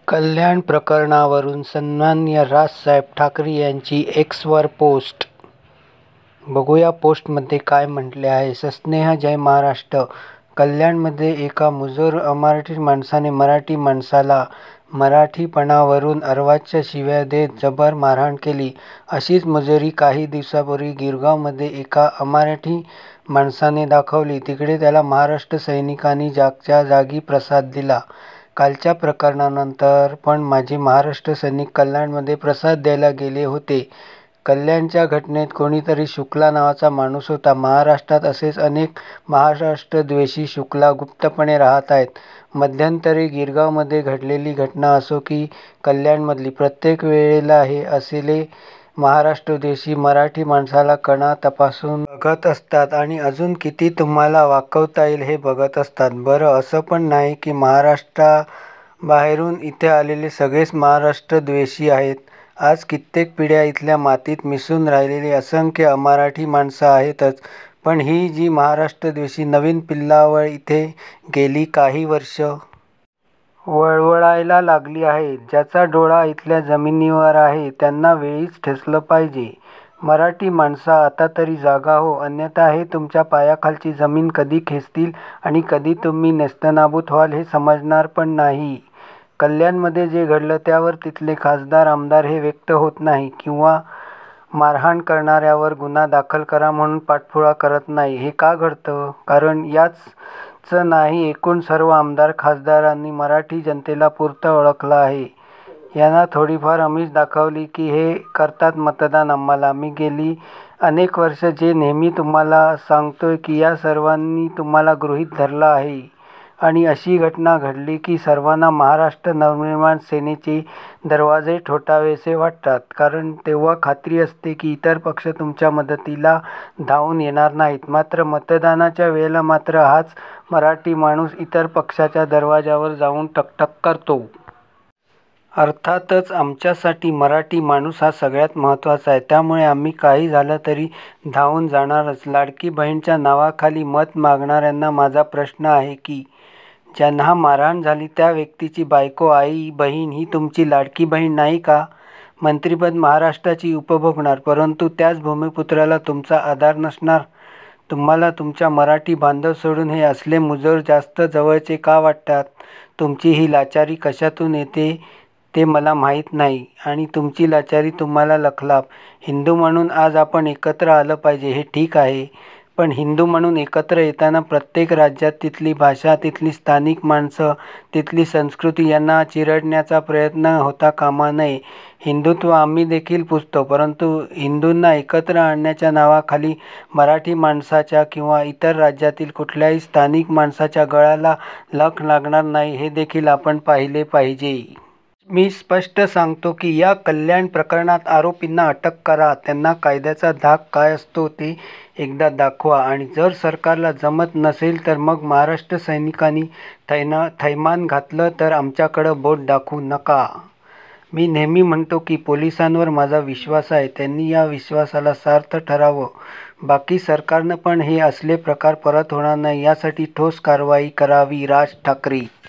कल्याण प्रकरणावरून सन्माननीय राजसाहेब ठाकरे यांची एक्सवर पोस्ट. बघूया पोस्टमध्ये काय म्हटले आहे. सस्नेह जय महाराष्ट्र. कल्याणमध्ये एका मुजोर अमराठी माणसाने मराठी माणसाला मराठीपणावरून अर्वाच्य शिव्या देत जबर मारहाण केली. अशीच मुजोरी काही दिवसापूर्वी गिरगावमध्ये एका अमराठी माणसाने दाखवली. तिकडे त्याला महाराष्ट्र सैनिकांनी जागच्या जागी प्रसाद दिला. कालच्या प्रकरणानंतर पण माझे महाराष्ट्र सैनिक कल्याणमध्ये प्रसाद द्यायला गेले होते. कल्याणच्या घटनेत कोणीतरी शुक्ला नावाचा माणूस होता. महाराष्ट्रात असेच अनेक महाराष्ट्रद्वेषी शुक्ला गुप्तपणे राहत आहेत. मध्यंतरी गिरगावमध्ये घडलेली घटना असो की कल्याणमधली, प्रत्येक वेळेला हे असले महाराष्ट्रद्वेषी मराठी माणसाला कणा तपासून बघत असतात आणि अजून किती तुम्हाला वाकवता येईल हे बघत असतात. बरं, असं पण नाही की महाराष्ट्राबाहेरून इथे आलेले सगळेच महाराष्ट्रद्वेषी आहेत. आज कित्येक पिढ्या इथल्या मातीत मिसळून राहिलेली असंख्य अमराठी माणसं आहेतच. पण ही जी महाराष्ट्रद्वेषी नवीन पिल्लावळ इथे गेली काही वर्ष वळवळायला लागली आहे, ज्याचा डोळा इथल्या जमिनीवर आहे, त्यांना वेळीच ठेचलं पाहिजे. मराठी माणसा, आता तरी जागा हो, अन्यथा हे तुमच्या पायाखालची जमीन कधी खेचतील आणि कधी तुम्ही नेस्तनाबूत व्हाल हे समजणार पण नाही. कल्याणमध्ये जे घडलं त्यावर तिथले खासदार आमदार हे व्यक्त होत नाही किंवा मारहाण करणाऱ्यावर गुन्हा दाखल करा म्हणून पाठपुरावा करत नाही. हे का घडतं? कारण याच नाही, एकूण सर्व आमदार खासदारांनी मराठी जनतेला पुरतं ओळखलं आहे. यांना थोडीफार आमिष दाखवली की हे करतात मतदान आम्हाला. मी गेली अनेक वर्ष जे नेहमी तुम्हाला सांगतोय की या सर्वांनी तुम्हाला गृहीत धरलं आहे आणि अशी घटना घडली की सर्वांना महाराष्ट्र नवनिर्माण सेनेचे दरवाजे ठोठावेसे वाटतात. कारण तेव्हा खात्री असते की इतर पक्ष तुमच्या मदतीला धावून येणार नाहीत. मात्र मतदानाच्या वेळेला मात्र हाच मराठी माणूस इतर पक्षाच्या दरवाजावर जाऊन टकटक करतो. अर्थातच आमच्यासाठी मराठी माणूस हा सगळ्यात महत्त्वाचा आहे. त्यामुळे आम्ही काही झालं तरी धावून जाणारच. लाडकी बहीणच्या नावाखाली मत मागणाऱ्यांना माझा प्रश्न आहे की ज्यांना मारहाण झाली त्या व्यक्तीची बायको, आई, बहीण ही तुमची लाडकी बहीण नाही का? मंत्रिपद महाराष्ट्राची उपभोगणार, परंतु त्याच भूमिपुत्राला तुमचा आधार नसणार. तुम्हाला तुमच्या मराठी बांधव सोडून हे असले मुजोर जास्त जवळचे का वाटतात? तुमची ही लाचारी कशातून येते ते मला माहीत नाही आणि तुमची लाचारी तुम्हाला लखलाप. हिंदू म्हणून आज आपण एकत्र आलं पाहिजे, हे ठीक आहे. पण हिंदू म्हणून एकत्र येताना प्रत्येक राज्यात तिथली भाषा, तिथली स्थानिक माणसं, तिथली संस्कृती यांना चिरडण्याचा प्रयत्न होता कामा नये. हिंदुत्व आम्ही देखील पुजतो, परंतु हिंदूंना एकत्र आणण्याच्या नावाखाली मराठी माणसाच्या किंवा इतर राज्यातील कुठल्याही स्थानिक माणसाच्या गळाला लख लागणार नाही हे देखील आपण पाहिले पाहिजे. मी स्पष्ट सांगतो की या कल्याण प्रकरणात आरोपींना अटक करा. त्यांना कायद्याचा धाक काय असतो ते एकदा दाखवा आणि जर सरकारला जमत नसेल तर मग महाराष्ट्र सैनिकांनी थैमान घातलं तर आमच्याकडं बोट दाखवू नका. मी नेहमी म्हणतो की पोलिसांवर माझा विश्वास आहे. त्यांनी या विश्वासाला सार्थ ठरावं. बाकी सरकारनं पण हे असले प्रकार परत होणार नाही यासाठी ठोस कारवाई करावी. राज ठाकरे.